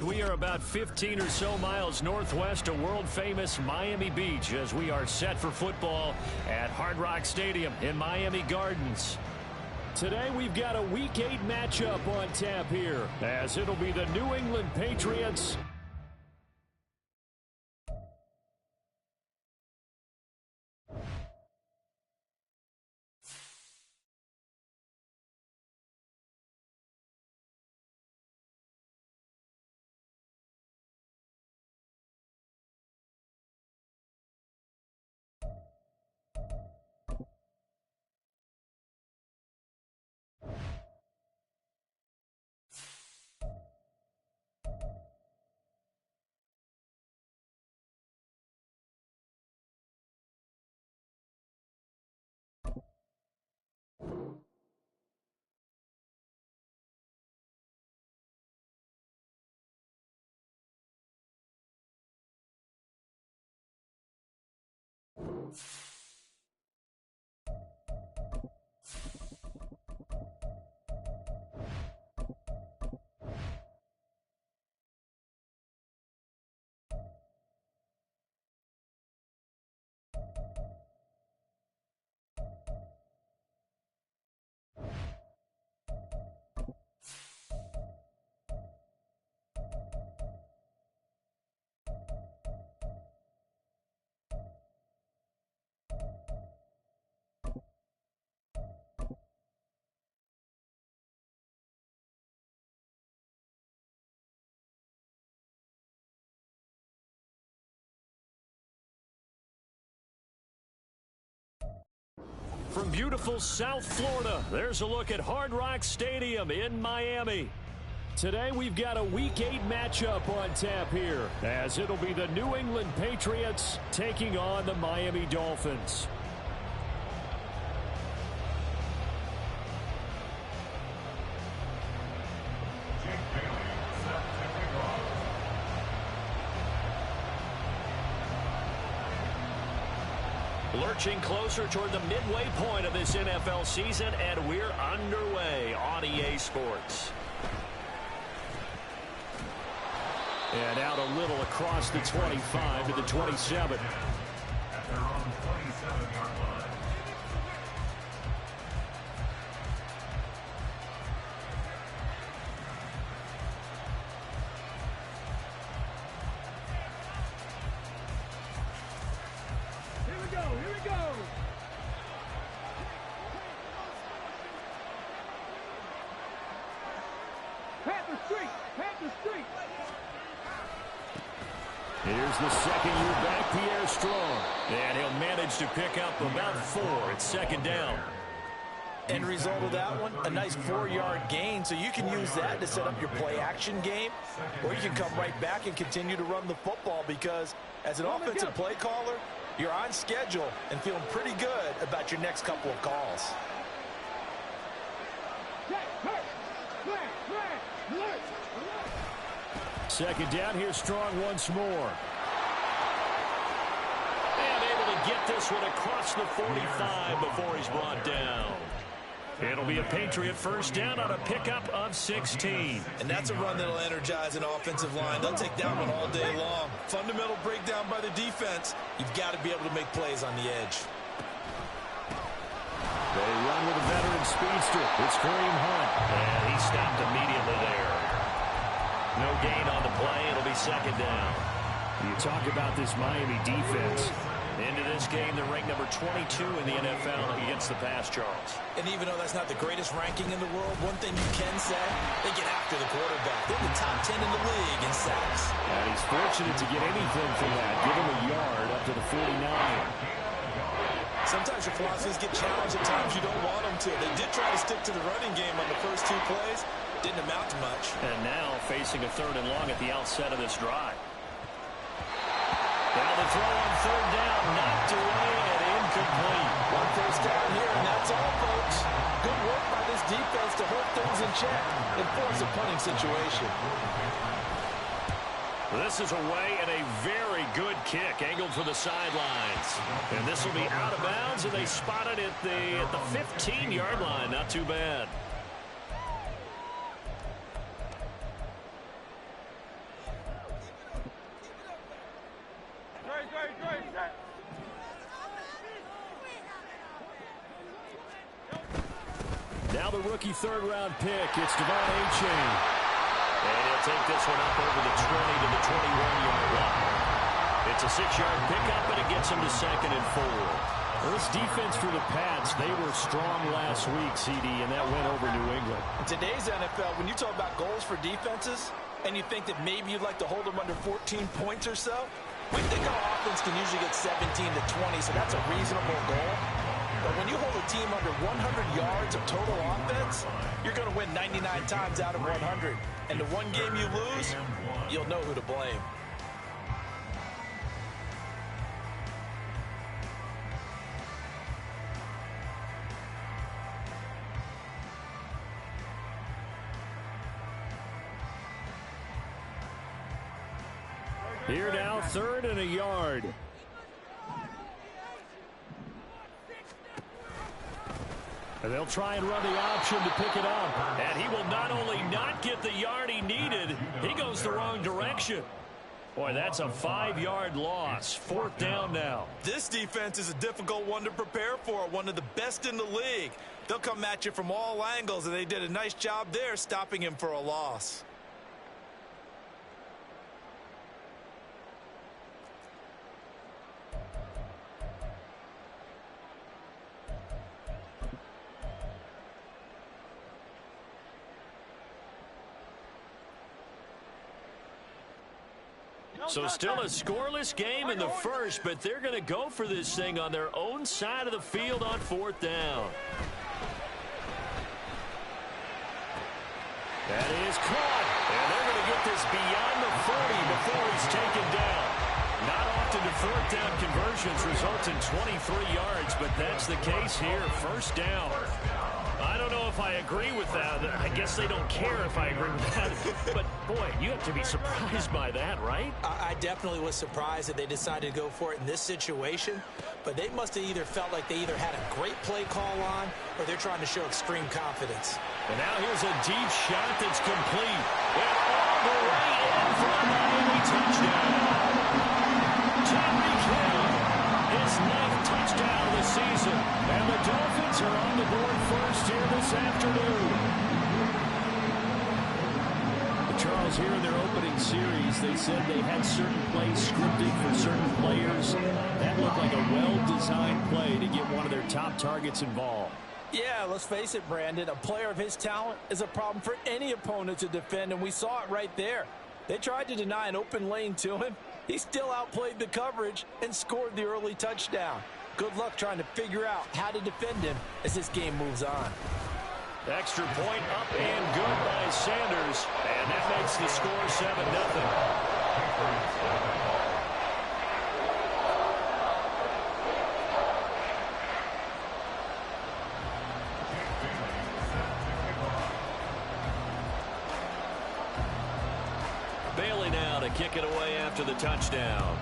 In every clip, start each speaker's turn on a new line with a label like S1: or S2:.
S1: We are about 15 or so miles northwest of world-famous Miami Beach as we are set for football at Hard Rock Stadium in Miami Gardens. Today we've got a Week 8 matchup on tap here as it'll be the New England Patriots from beautiful South Florida. There's a look at Hard Rock Stadium in Miami. Today we've got a Week 8 matchup on tap here as it'll be the New England Patriots taking on the Miami Dolphins. Lurching closer toward the midway point of this NFL season, and we're underway on EA Sports. And out a little across the 25 to the 27.
S2: At their own 27-yard line.
S1: Here's the second-year back, Pierre Strong. And he'll manage to pick up about 4 at second down.
S3: End result of that one, a nice 4-yard gain, so you can use that to set up your play-action game, or you can come right back and continue to run the football because as an offensive play caller, you're on schedule and feeling pretty good about your next couple of calls.
S1: Second down, here's Strong once more. And able to get this one across the 45 before he's brought down. It'll be a Patriot first down on a pickup of 16.
S3: And that's a run that'll energize an offensive line. They'll take that one all day long. Fundamental breakdown by the defense. You've got to be able to make plays on the edge.
S1: They run with a veteran speedster. It's Kareem Hunt. And he stopped immediately there. No gain on the play. It'll be second down. You talk about this Miami defense. Into this game, they're ranked number 22 in the NFL against the pass, Charles.
S3: And even though that's not the greatest ranking in the world, one thing you can say, they get after the quarterback. They're the top 10 in the league in sacks.
S1: And he's fortunate to get anything from that. Give him a yard up to the 49.
S3: Sometimes your philosophies get challenged at times you don't want them to. They did try to stick to the running game on the first 2 plays. Didn't amount to much.
S1: And now facing a 3rd and long at the outset of this drive. Now the throw on 3rd down, knocked away and incomplete.
S3: 1 first down here, and that's all, folks. Good work by this defense to hold things in check and force a punting situation.
S1: This is away and a very good kick, angled for the sidelines. And this will be out of bounds, and they spot it at the 15-yard line. Not too bad. Now the rookie 3rd-round pick. It's Devon A-Chain. And he'll take this one up over the 20 to the 21-yard line. It's a 6-yard pickup, and it gets him to 2nd and 4. Well, this defense for the Pats, they were strong last week, CD, and that went over New England.
S3: In today's NFL, when you talk about goals for defenses, and you think that maybe you'd like to hold them under 14 points or so, we think our offense can usually get 17 to 20, so that's a reasonable goal. But when you hold a team under 100 yards of total offense, you're going to win 99 times out of 100. And the one game you lose, you'll know who to blame.
S1: Here now, 3rd and a yard. And they'll try and run the option to pick it up. And he will not only not get the yard he needed, he goes the wrong direction. Boy, that's a 5-yard loss. 4th down now.
S3: This defense is a difficult one to prepare for, one of the best in the league. They'll come at you from all angles, and they did a nice job there stopping him for a loss.
S1: So still a scoreless game in the first, but they're going to go for this thing on their own side of the field on 4th down. That is caught, and they're going to get this beyond the 40 before he's taken down. Not often do 4th down conversions result in 23 yards, but that's the case here. 1st down. I don't know if I agree with that. I guess they don't care if I agree with that. But, boy, you have to be surprised by that, right?
S3: I definitely was surprised that they decided to go for it in this situation. But they must have either felt like they either had a great play call on or they're trying to show extreme confidence.
S1: And now here's a deep shot that's complete. And all the way in for a Miami touchdown. Tyreek Hill, his 9th touchdown of the season. And the Dolphins are on the board first here this afternoon. Charles, here in their opening series, they said they had certain plays scripted for certain players. That looked like a well-designed play to get one of their top targets involved.
S3: Yeah, let's face it, Brandon. A player of his talent is a problem for any opponent to defend, and we saw it right there. They tried to deny an open lane to him. He still outplayed the coverage and scored the early touchdown. Good luck trying to figure out how to defend him as this game moves on.
S1: Extra point up and good by Sanders. And that makes the score 7-0. Bailey now to kick it away after the touchdown.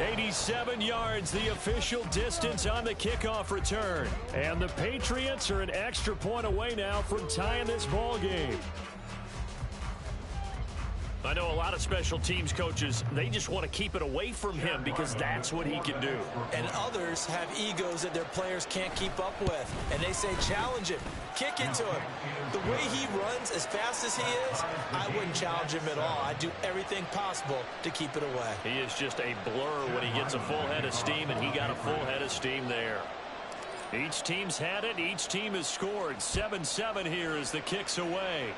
S1: 87 yards, the official distance on the kickoff return. And the Patriots are an extra point away now from tying this ball game. I know a lot of special teams coaches, they just want to keep it away from him because that's what he can do.
S3: And others have egos that their players can't keep up with. And they say, challenge him, kick it to him. The way he runs as fast as he is, I wouldn't challenge him at all. I'd do everything possible to keep it away.
S1: He is just a blur when he gets a full head of steam, and he got a full head of steam there. Each team's had it. Each team has scored. 7-7 here as the kick's away.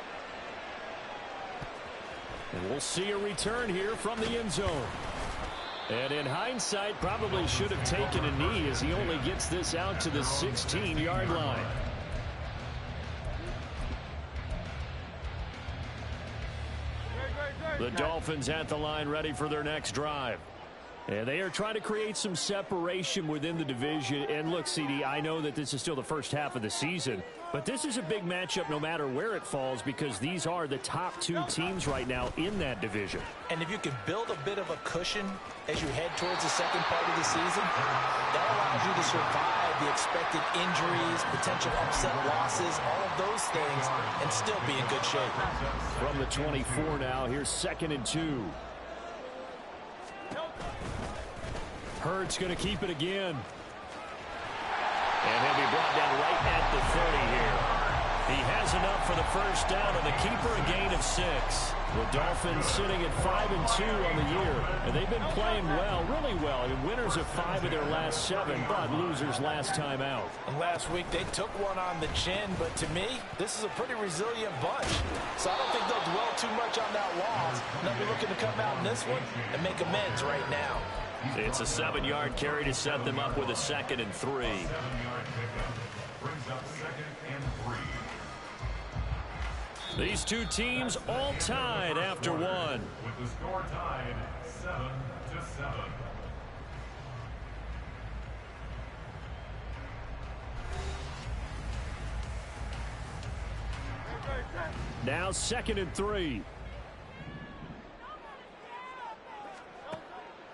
S1: And we'll see a return here from the end zone. And in hindsight, probably should have taken a knee as he only gets this out to the 16-yard line. The Dolphins at the line ready for their next drive. And they are trying to create some separation within the division. And look, CD, I know that this is still the first half of the season, but this is a big matchup no matter where it falls because these are the top two teams right now in that division.
S3: And if you can build a bit of a cushion as you head towards the second part of the season, that allows you to survive the expected injuries, potential upset losses, all of those things, and still be in good shape.
S1: From the 24 now, here's 2nd and 2. Hurts going to keep it again. And he'll be brought down right at the 30 here. He has enough for the first down, and the keeper a gain of 6. The Dolphins sitting at 5-2 on the year, and they've been playing well, really well. And winners of 5 of their last 7, but losers last time out.
S3: And last week they took one on the chin, but to me, this is a pretty resilient bunch. So I don't think they'll dwell too much on that loss. They'll be looking to come out in this one and make amends right now.
S1: It's a 7-yard carry to set them up with a 2nd and 3.
S2: 7-yard pickup brings up 2nd and 3.
S1: These two teams all tied after one.
S2: With the score tied 7-7.
S1: Now 2nd and 3.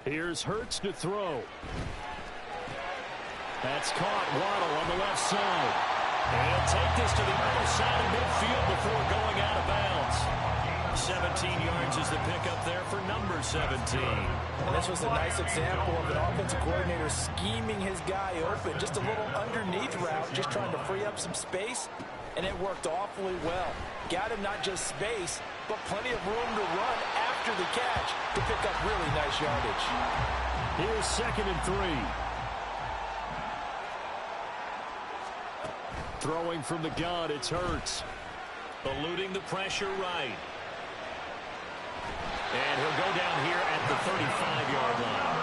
S1: Here's Hurts to throw. That's caught. Waddle on the left side. And he'll take this to the other side of midfield before going out of bounds. 17 yards is the pickup there for number 17.
S3: And this was a nice example of an offensive coordinator scheming his guy open. Just a little underneath route, just trying to free up some space. And it worked awfully well. Got him not just space, but plenty of room to run after the catch to pick up really nice yardage.
S1: Here's 2nd and 3. Throwing from the gun, it's Hurts. Eluding the pressure right. And he'll go down here at the 35-yard line.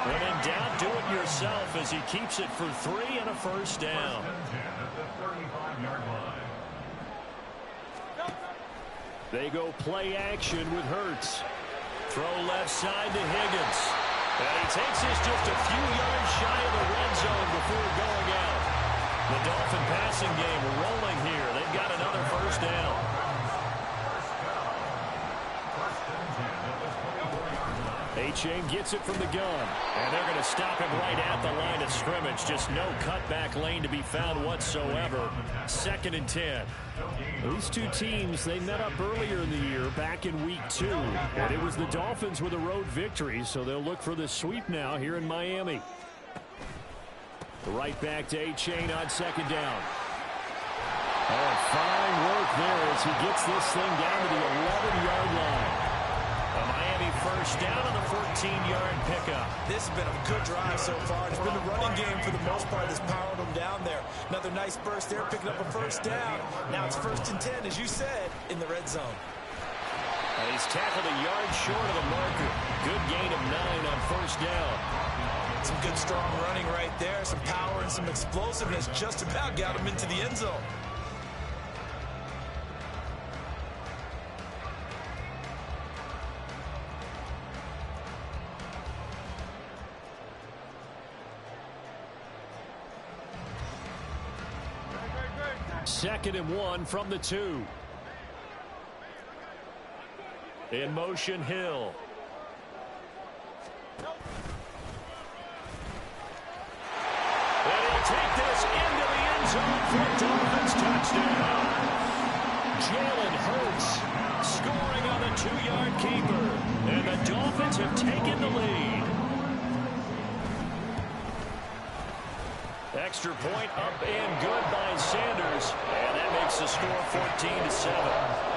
S1: When in doubt, do it yourself as he keeps it for 3 and a first down. They go play action with Hurts. Throw left side to Higgins. And he takes this just a few yards shy of the red zone before going out. The Dolphin passing game rolling here. They've got another first down. A-Chain gets it from the gun. And they're going to stop him right at the line of scrimmage. Just no cutback lane to be found whatsoever. 2nd and 10. These two teams, they met up earlier in the year, back in week 2. And it was the Dolphins with a road victory, so they'll look for the sweep now here in Miami. Right back to A-Chain on 2nd down. Oh, fine work there as he gets this thing down to the 11-yard line. A Miami first down on the 14-yard pickup.
S3: This has been a good drive so far. It's been the running game for the most part that's powered them down there. Another nice burst there, picking up a first down. Now it's 1st and 10, as you said, in the red zone.
S1: And he's tackled a yard short of the marker. Good gain of 9 on first down.
S3: Some good strong running right there. Some power and some explosiveness just about got him into the end zone.
S1: Second and 1 from the 2. In motion, Hill. touchdown. Jalen Hurts scoring on the 2-yard keeper. And the Dolphins have taken the lead. Extra point up and good by Sanders. And that makes the score 14-7.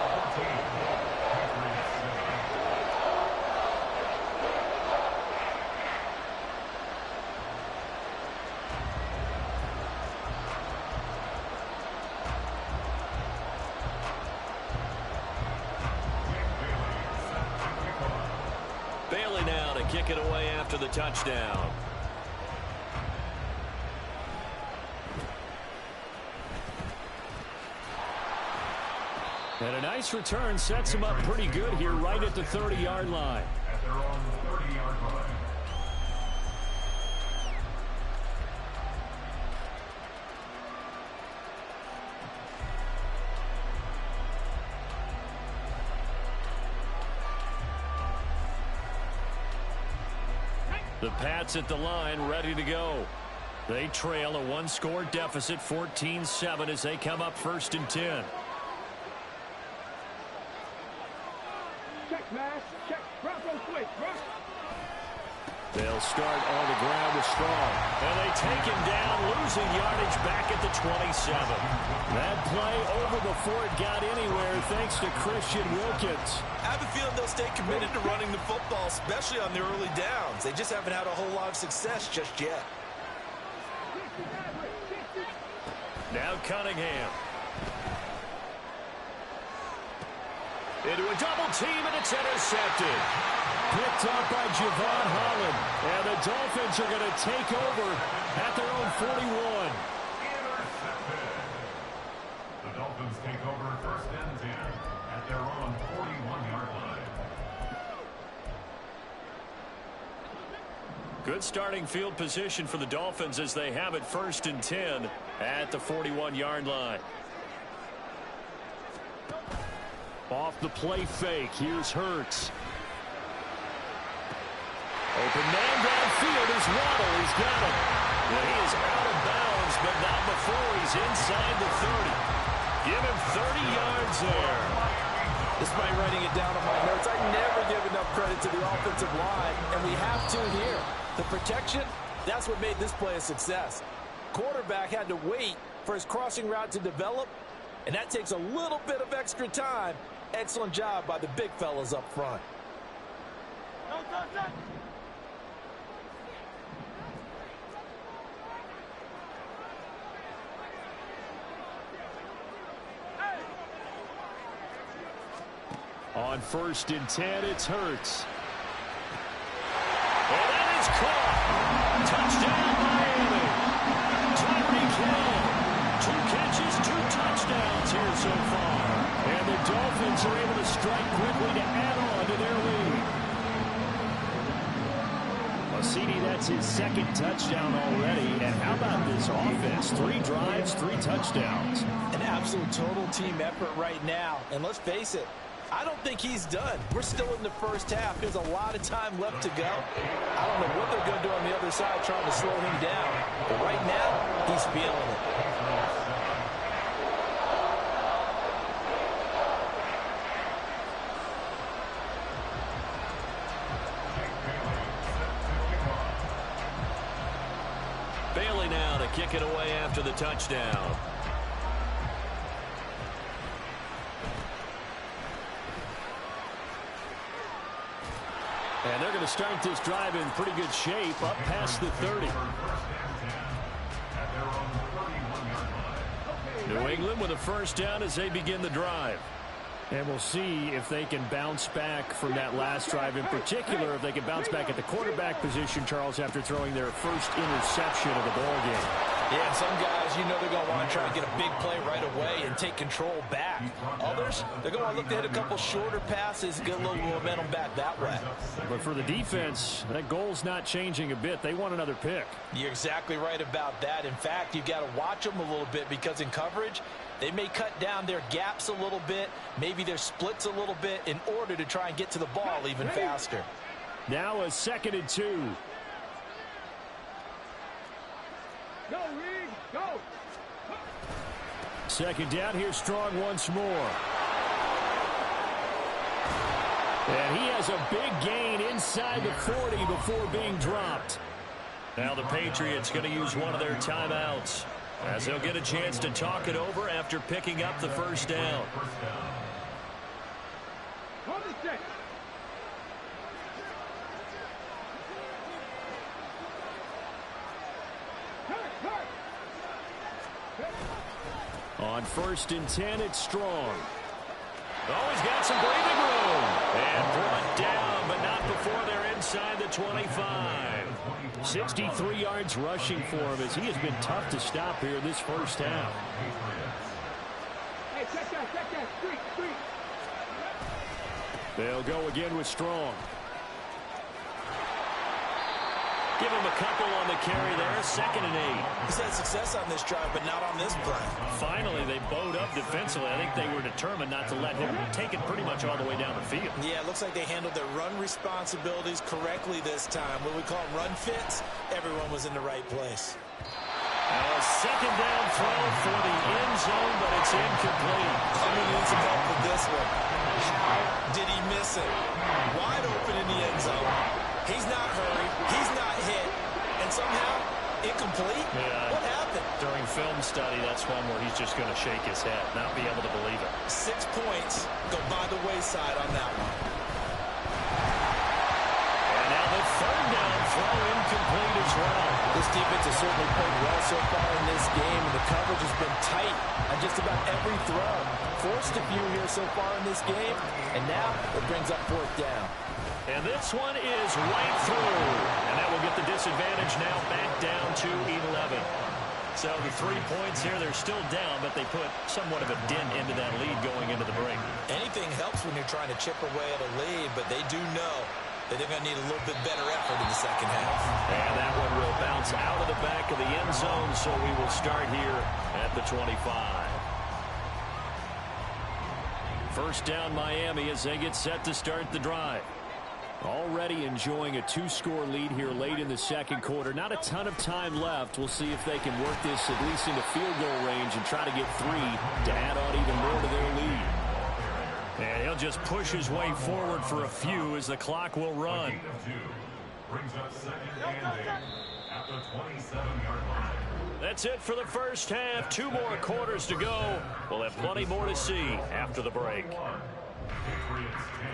S1: Bailey now to kick it away after the touchdown. And a nice return sets him up pretty good here right at the 30-yard line.
S2: At their own 30-yard line.
S1: The Pats at the line, ready to go. They trail a one-score deficit, 14-7, as they come up 1st and 10.
S4: Check, Mash. Check. Bronco quick.
S1: They'll start on the ground with Strong. And they take him down, losing yardage back at the 27. That play over before it got anywhere thanks to Christian Wilkins.
S3: I have a feeling they'll stay committed to running the football, especially on the early downs. They just haven't had a whole lot of success just yet.
S1: Now Cunningham. Into a double team, and it's intercepted. Picked up by Javon Holland. And the Dolphins are going to take over at their own 41.
S2: Intercepted. The Dolphins take over 1st and 10 at their own 41-yard line.
S1: Good starting field position for the Dolphins as they have it 1st and 10 at the 41-yard line. Off the play fake. Here's Hurts. Open man downfield is Waddle. He's got him. Well, he is out of bounds, but not before he's inside the 30. Give him 30 yards there.
S3: Despite writing it down on my notes, I never give enough credit to the offensive line, and we have to here. The protection, that's what made this play a success. Quarterback had to wait for his crossing route to develop, and that takes a little bit of extra time. Excellent job by the big fellas up front.
S1: On 1st and 10, it's Hurts. And that is caught. Touchdown, Miami. Tyreek Hill. 2 catches, 2 touchdowns here so far. And the Dolphins are able to strike quickly to add on to their lead. Well, CD, that's his 2nd touchdown already. And how about this offense? 3 drives, 3 touchdowns.
S3: An absolute total team effort right now. And let's face it, I don't think he's done. We're still in the first half. There's a lot of time left to go. I don't know what they're going to do on the other side trying to slow him down. But right now, he's feeling it.
S1: Bailey now to kick it away after the touchdown. And they're going to start this drive in pretty good shape, up past the 30. New England with a 1st down as they begin the drive. And we'll see if they can bounce back from that last drive, in particular, if they can bounce back at the quarterback position, Charles, after throwing their first interception of the ball game.
S3: Yeah, some guys, you know they're going to want to try and get a big play right away and take control back. Others, they're going to look to hit a couple shorter passes, get a little momentum back that way.
S1: But for the defense, that goal's not changing a bit. They want another pick.
S3: You're exactly right about that. In fact, you've got to watch them a little bit because in coverage, they may cut down their gaps a little bit, maybe their splits a little bit in order to try and get to the ball even faster.
S1: Now a 2nd and 2. second down. Here's Strong once more. And he has a big gain inside the 40 before being dropped. Now the Patriots going to use one of their timeouts, as they'll get a chance to talk it over after picking up the first down. On 1st and 10, it's Strong. Oh, he's got some breathing room. And brought down, but not before they're inside the 25. 63 yards rushing for him, as he has been tough to stop here this first half.
S4: Hey, check that, street.
S1: They'll go again with Strong. Give him a couple on the carry there. 2nd and 8.
S3: He's had success on this drive, but not on this play.
S1: Finally, they bowed up defensively. I think they were determined not to let him take it pretty much all the way down the field.
S3: Yeah, it looks like they handled their run responsibilities correctly this time. What we call run fits, everyone was in the right place.
S1: Now a 2nd down throw for the end zone, but it's incomplete.
S3: Somebody needs some help with this one. How did he miss it? Wide open in the end zone. He's not hurried. He's not hit. And somehow, incomplete?
S1: Yeah.
S3: What happened?
S1: During film study, that's one where he's just going to shake his head, not be able to believe it.
S3: 6 points go by the wayside on that one.
S1: And now the 3rd down throw incomplete as well.
S3: This defense has certainly played well so far in this game, and the coverage has been tight on just about every throw. Forced a few here so far in this game, and now it brings up 4th down.
S1: And this one is right through. And that will get the disadvantage now back down to 11. So the 3 points here, they're still down, but they put somewhat of a dent into that lead going into the break.
S3: Anything helps when you're trying to chip away at a lead, but they do know that they're going to need a little bit better effort in the second half.
S1: And that one will bounce out of the back of the end zone, so we will start here at the 25. First down, Miami, as they get set to start the drive. Already enjoying a 2-score lead here late in the second quarter. Not a ton of time left. We'll see if they can work this at least into field goal range and try to get 3 to add on even more to their lead. And he'll just push his way forward for a few as the clock will run.
S2: Brings up 2nd and 8 at the 27-yard line.
S1: That's it for the first half. 2 more quarters to go. We'll have plenty more to see after the break.
S2: Patriots 10.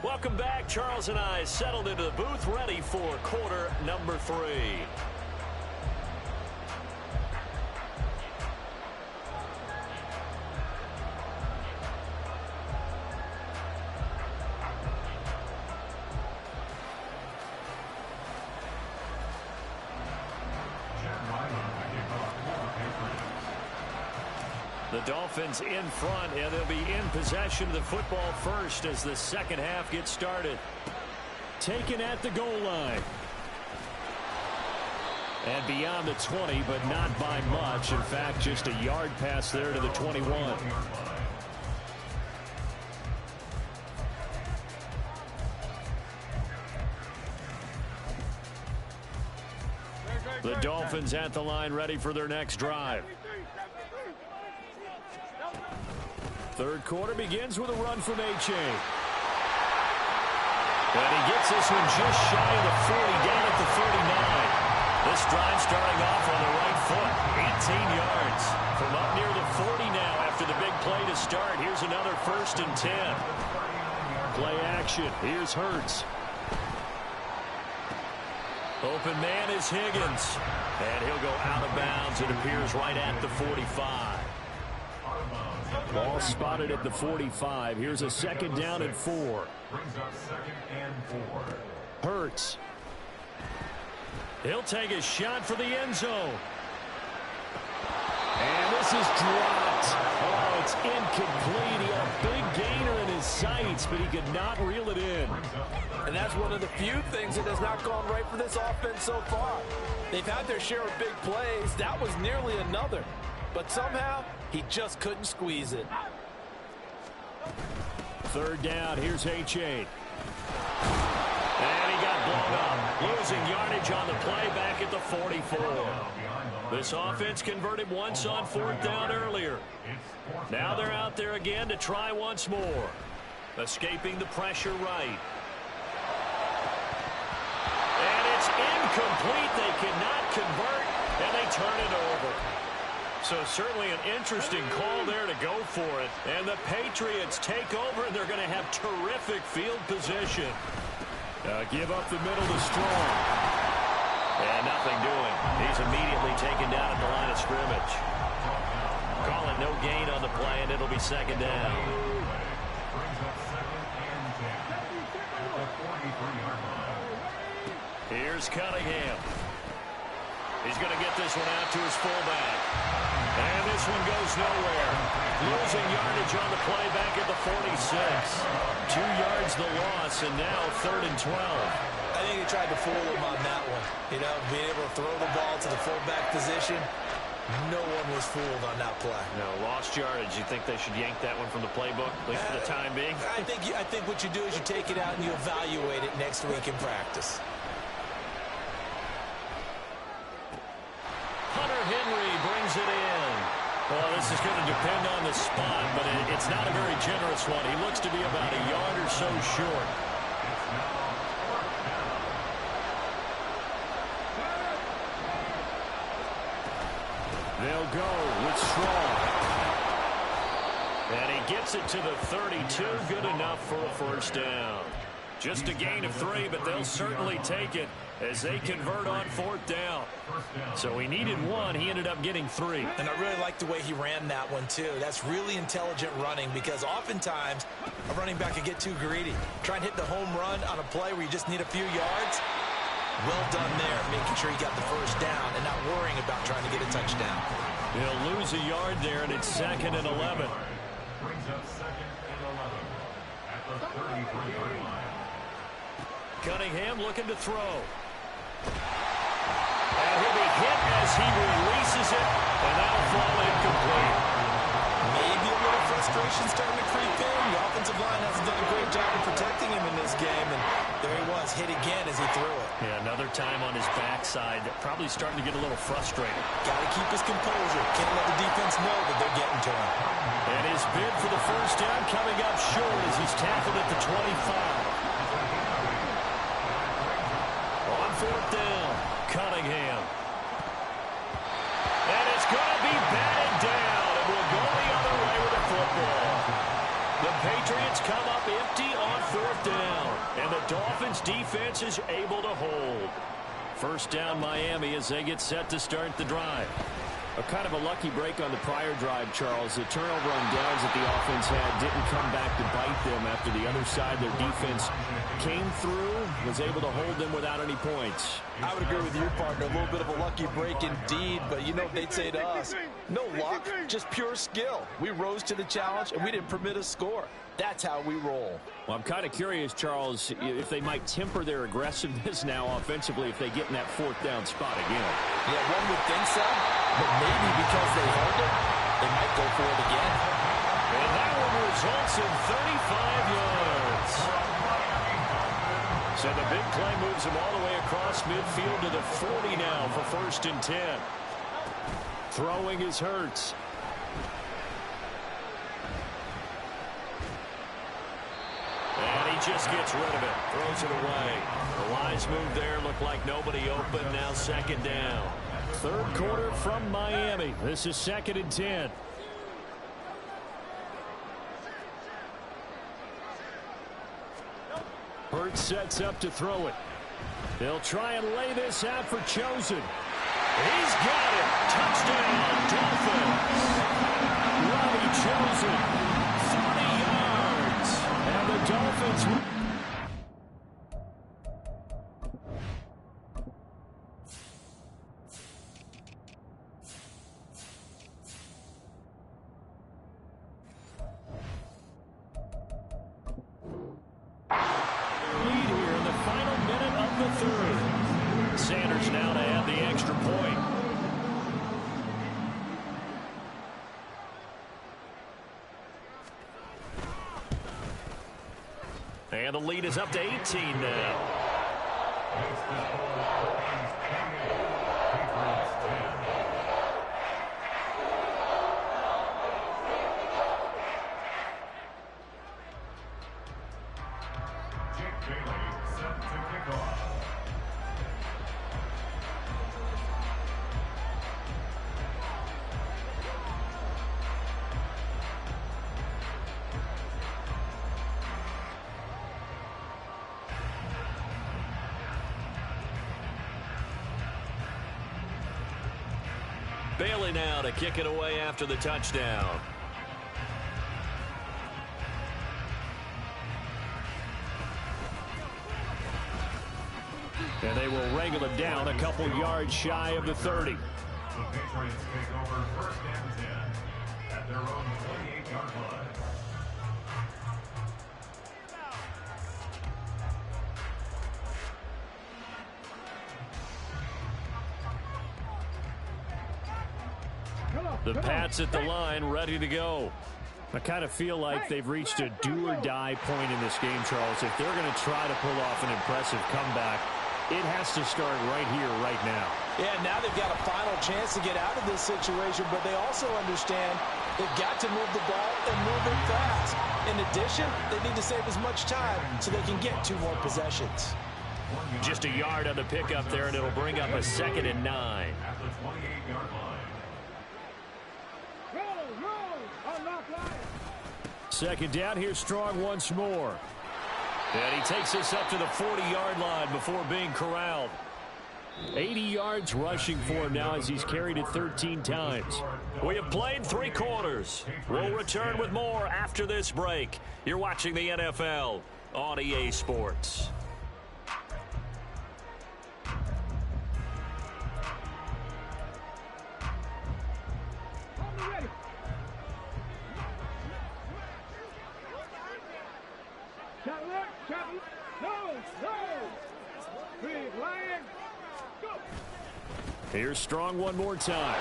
S1: Welcome back. Charles and I settled into the booth, ready for quarter number 3. The Dolphins in front, and they'll be in possession of the football first as the second half gets started. Taken at the goal line. And beyond the 20, but not by much. In fact, just a yard pass there to the 21. The Dolphins at the line, ready for their next drive. Third quarter begins with a run from H.A. And he gets this one just shy of the 40, down at the 49. This drive starting off on the right foot, 18 yards. From up near the 40 now after the big play to start. Here's another 1st and 10. Play action. Here's Hurts. Open man is Higgins. And he'll go out of bounds. It appears right at the 45. Ball spotted at the 45. Here's a 2nd down and 4.
S2: Brings up 2nd and 4.
S1: Hurts. He'll take a shot for the end zone. And this is dropped. Oh, it's incomplete. He had a big gainer in his sights, but he could not reel it in.
S3: And that's one of the few things that has not gone right for this offense so far. They've had their share of big plays. That was nearly another. But somehow, he just couldn't squeeze it.
S1: Third down, here's H.A. And he got blown up. Losing yardage on the play back at the 44. This offense converted once on fourth down earlier. Now they're out there again to try once more. Escaping the pressure right. And it's incomplete. They cannot convert, and they turn it over. So certainly an interesting call there to go for it. And the Patriots take over, and they're going to have terrific field position. Give up the middle to Strong. And nothing doing. He's immediately taken down at the line of scrimmage. Calling no gain on the play, and it'll be second down. Here's Cunningham. He's going to get this one out to his fullback. And this one goes nowhere. Losing yardage on the play back at the 46. 2 yards the loss, and now 3rd and 12.
S3: I think he tried to fool him on that one. You know, being able to throw the ball to the fullback position. No one was fooled on that play.
S1: No, lost yardage. You think they should yank that one from the playbook, at least for the time being?
S3: I think what you do is you take it out and you evaluate it next week in practice.
S1: Hunter Henry brings it in. Well, this is going to depend on the spot, but it's not a very generous one. He looks to be about a yard or so short. They'll go with Strong. And he gets it to the 32. Good enough for a first down. Just a gain of 3, but they'll certainly take it as they convert on fourth down. So he needed 1. He ended up getting 3.
S3: And I really like the way he ran that one, too. That's really intelligent running because oftentimes a running back can get too greedy. Try and hit the home run on a play where you just need a few yards. Well done there, making sure he got the first down and not worrying about trying to get a touchdown.
S1: He'll lose a yard there, and it's 2nd and 11.
S2: Brings up 2nd and 11 at the 33-yard line.
S1: Cunningham looking to throw. And he'll be hit as he releases it, and that'll fall incomplete.
S3: Maybe a little frustration starting to creep in. The offensive line hasn't done a great job of protecting him in this game, and there he was, hit again as he threw it.
S1: Yeah, another time on his backside, probably starting to get a little frustrated.
S3: Got to keep his composure. Can't let the defense know that they're getting to him.
S1: And his bid for the first down coming up short as he's tackled at the 25. On fourth down, Cunningham. And it's going to be batted down, and we'll go the other way with the football. The Patriots come up empty on fourth down, and the Dolphins defense is able to hold. First down Miami as they get set to start the drive. A kind of a lucky break on the prior drive, Charles. The turnover on downs that the offense had didn't come back to bite them after the other side. Their defense came through, was able to hold them without any points.
S3: I would agree with you, partner. A little bit of a lucky break indeed, but you know what they'd say to us? No luck, just pure skill. We rose to the challenge, and we didn't permit a score. That's how we roll.
S1: Well, I'm kind of curious, Charles, if they might temper their aggressiveness now offensively if they get in that fourth down spot again.
S3: Yeah, one would think so, but maybe because they held it, they might go for it again.
S1: And that one results in 35 yards. So the big play moves him all the way across midfield to the 40 now for 1st and 10. Throwing is Hurts. And he just gets rid of it. Throws it away. The lines move there. Look like nobody open. Now 2nd down. 3rd quarter from Miami. This is 2nd and 10. Hurts sets up to throw it. They'll try and lay this out for Chosen. He's got it. Touchdown, Dolphins. Robbie Chosen, 40 yards. And the Dolphins... 49ers now to add the extra point. And the lead is up to 18 now. Bailey now to kick it away after the touchdown. And they will wrangle it down a couple yards shy of the 30.
S2: The Patriots take over first and 10 at their own 28-yard line.
S1: The Pats at the line, ready to go. I kind of feel like they've reached a do-or-die point in this game, Charles. If they're going to try to pull off an impressive comeback, it has to start right here, right now.
S3: Yeah, now they've got a final chance to get out of this situation, but they also understand they've got to move the ball and move it fast. In addition, they need to save as much time so they can get 2 more possessions.
S1: Just a yard on the pickup there, and it'll bring up a 2nd and 9.
S2: At the 28-yard line.
S1: Second down, here's Strong once more. And he takes us up to the 40-yard line before being corralled. 80 yards rushing for him now as he's carried it 13 times. We have played 3 quarters. We'll return with more after this break. You're watching the NFL on EA Sports. Here's Strong one more time.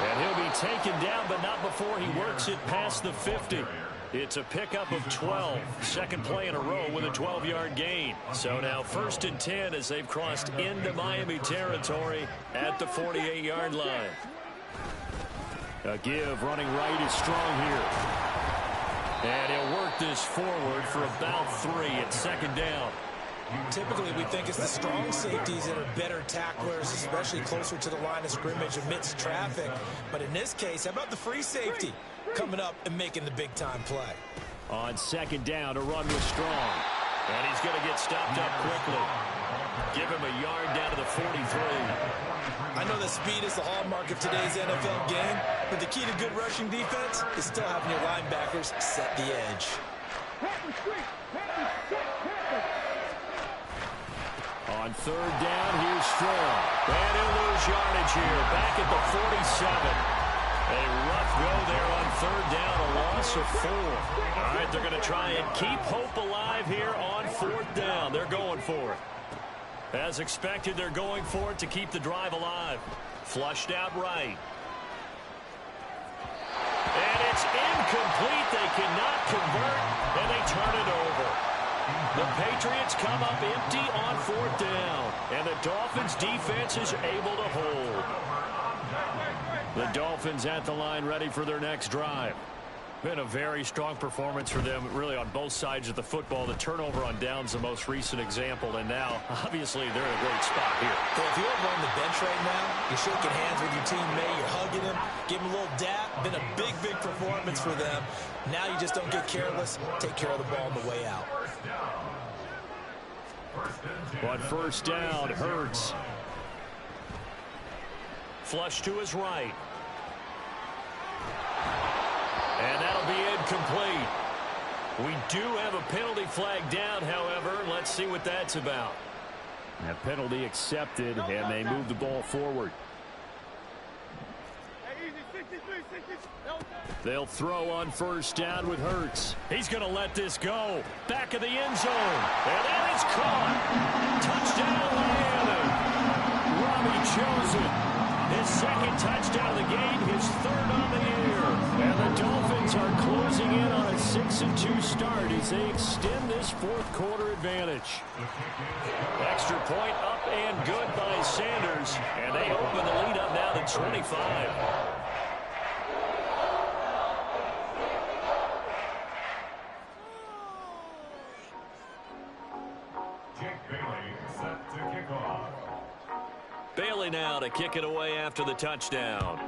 S1: And he'll be taken down, but not before he works it past the 50. It's a pickup of 12. Second play in a row with a 12-yard gain. So now 1st and 10 as they've crossed into Miami territory at the 48-yard line. A give running right is Strong here. And he'll work this forward for about 3 at 2nd down.
S3: Typically, we think it's the strong safeties that are better tacklers, especially closer to the line of scrimmage amidst traffic. But in this case, how about the free safety coming up and making the big-time play?
S1: On 2nd down, a run with Strong. And he's going to get stopped up quickly. Give him a yard down to the 43.
S3: I know that speed is the hallmark of today's NFL game, but the key to good rushing defense is still having your linebackers set the edge.
S1: On 3rd down, here's Strong. And he'll lose yardage here. Back at the 47. A rough go there on 3rd down, a loss of 4. All right, they're going to try and keep hope alive here on 4th down. They're going for it. As expected, they're going for it to keep the drive alive. Flushed out right. And it's incomplete. They cannot convert, and they turn it over. The Patriots come up empty on 4th down, and the Dolphins' defense is able to hold. The Dolphins at the line ready for their next drive. Been a very strong performance for them, really, on both sides of the football. The turnover on downs, the most recent example, and now, obviously, they're in a great spot here.
S3: Yeah, if you're over on the bench right now, you're shaking hands with your teammate, you're hugging him, give him a little dap. Been a big, big performance for them. Now you just don't get careless. Take care of the ball on the way out.
S1: On 1st down, Hurts. Flush to his right. And that'll be incomplete. We do have a penalty flag down, however. Let's see what that's about. That penalty accepted, and they move the ball forward. They'll throw on first down with Hurts. He's going to let this go. Back of the end zone. And that is caught. Touchdown, Miami. Robbie Chosen. His second touchdown of the game, his third on the year. And the Dolphins are closing in on a 6-2 start as they extend this fourth quarter advantage. Extra point up and good by Sanders. And they open the lead up now to 25. Bailey now to kick it away after the touchdown.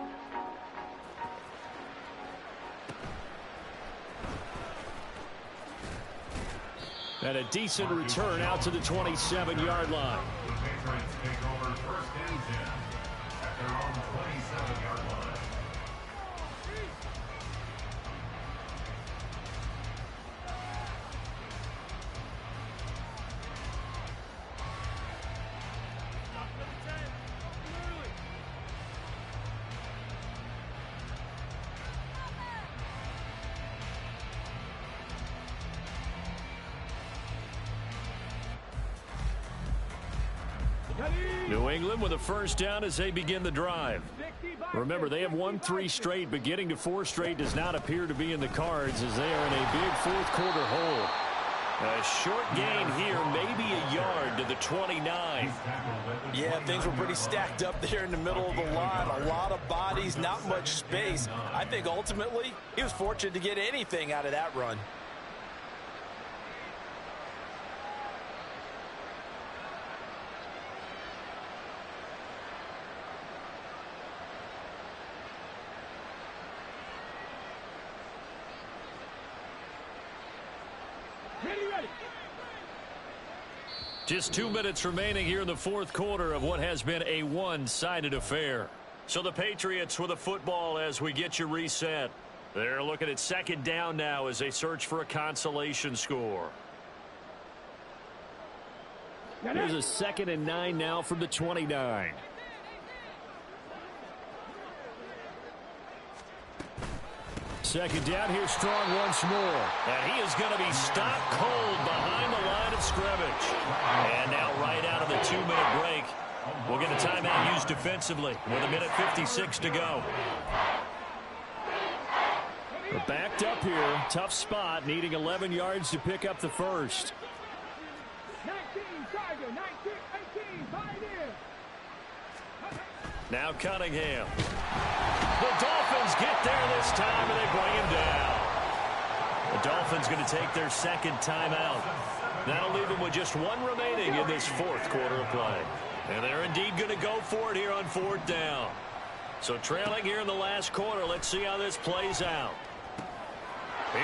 S1: And a decent return out to the 27-yard line.
S2: The Patriots take over first and 10 at their own 27-yard line.
S1: New England with a first down as they begin the drive. Remember, they have won 3 straight, but getting to 4 straight does not appear to be in the cards as they are in a big fourth quarter hole. A short gain here, maybe a yard to the 29.
S3: Yeah, things were pretty stacked up there in the middle of the line. A lot of bodies, not much space. I think ultimately he was fortunate to get anything out of that run.
S1: Just 2 minutes remaining here in the fourth quarter of what has been a one-sided affair. So the Patriots with the football as we get you reset. They're looking at second down now as they search for a consolation score. There's a 2nd and 9 now from the 29. Second down here, strong once more. And he is going to be stopped cold behind the line of scrimmage. And now right out of the 2-minute break, we'll get a timeout used defensively with 1:56 to go. We're backed up here. Tough spot, needing 11 yards to pick up the first.
S4: 19, Tiger, 19, 18, find in.
S1: Now Cunningham. The Dolphins get there this time, and they bring him down. The Dolphins going to take their second timeout. That'll leave them with just 1 remaining in this fourth quarter of play. And they're indeed going to go for it here on 4th down. So trailing here in the last quarter, let's see how this plays out.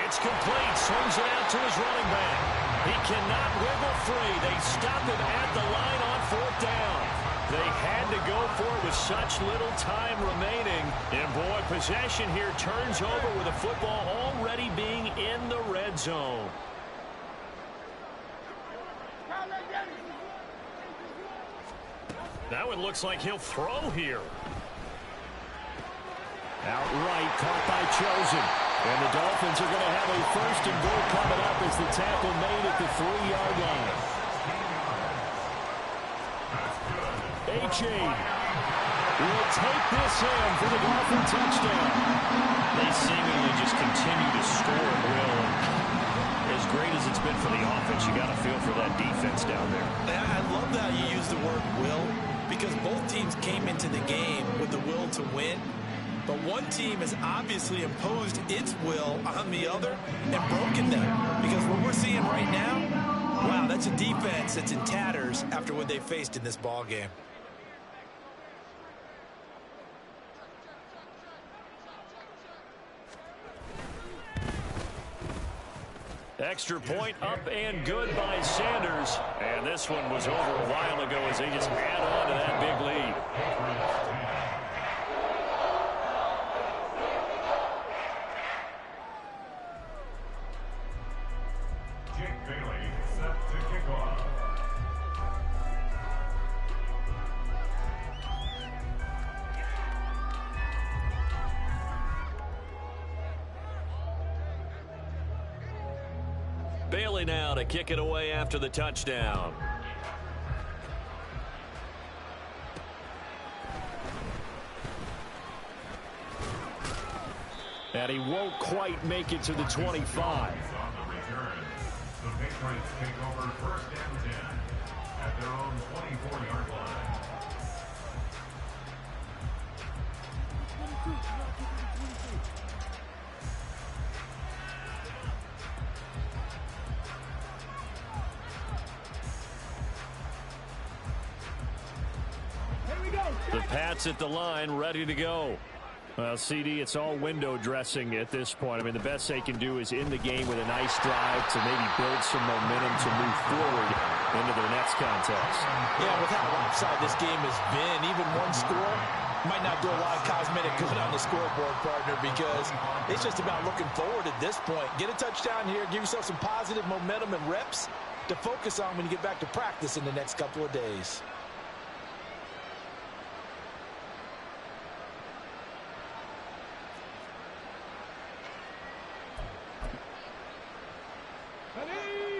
S1: It's complete. Swings it out to his running back. He cannot wiggle free. They stop him at the line on 4th down. They had to go for it with such little time remaining. And boy, possession here turns over with the football already being in the red zone. That one looks like he'll throw here. Outright caught by Chosen. And the Dolphins are going to have a 1st and goal coming up as the tackle made at the 3-yard line. A-Chain will take this in for the Dolphin touchdown. They seemingly just continue to score at will. As great as it's been for the offense, you got to feel for that defense down there.
S3: I love how you use the word will, because both teams came into the game with the will to win. But one team has obviously imposed its will on the other and broken them. Because what we're seeing right now, wow, that's a defense that's in tatters after what they faced in this ball game.
S1: Extra point up and good by Sanders. And this one was over a while ago as they just add on to that big lead. Bailey now to kick it away after the touchdown. And he won't quite make it to the 25.
S2: On the return, the Patriots take over first and 10 at their own 24-yard line.
S4: Here we go.
S1: The Pats at the line, ready to go. Well, CD, it's all window dressing at this point. I mean, the best they can do is in the game with a nice drive to maybe build some momentum to move forward into their next contest.
S3: Yeah, with how lopsided this game has been, even one score might not do a lot of cosmetic good on the scoreboard, partner, because it's just about looking forward at this point. Get a touchdown here, give yourself some positive momentum and reps to focus on when you get back to practice in the next couple of days.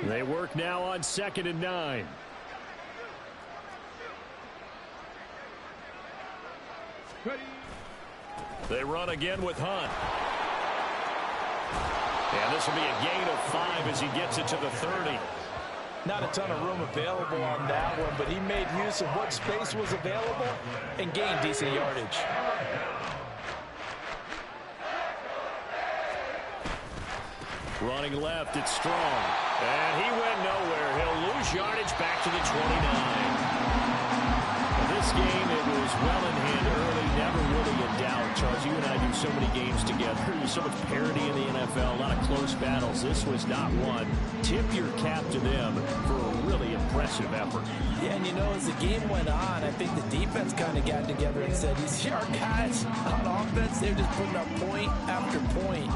S1: They work now on 2nd and 9.
S4: Ready.
S1: They run again with Hunt. And this will be a gain of 5 as he gets it to the 30.
S3: Not a ton of room available on that one, but he made use of what space was available and gained decent yardage.
S1: Running left, it's Strong. And he went nowhere. He'll lose yardage back to the 29. This game, it was well in hand early, never really in doubt. Charles, you and I do so many games together. There's so much parity in the NFL, a lot of close battles. This was not one. Tip your cap to them for a really impressive effort.
S3: Yeah, and you know, as the game went on, I think the defense kind of got together and said, these our guys on offense, they're just putting up point after point.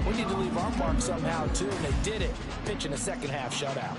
S3: We need to leave our mark somehow, too, and they did it, pitching a second-half shutout.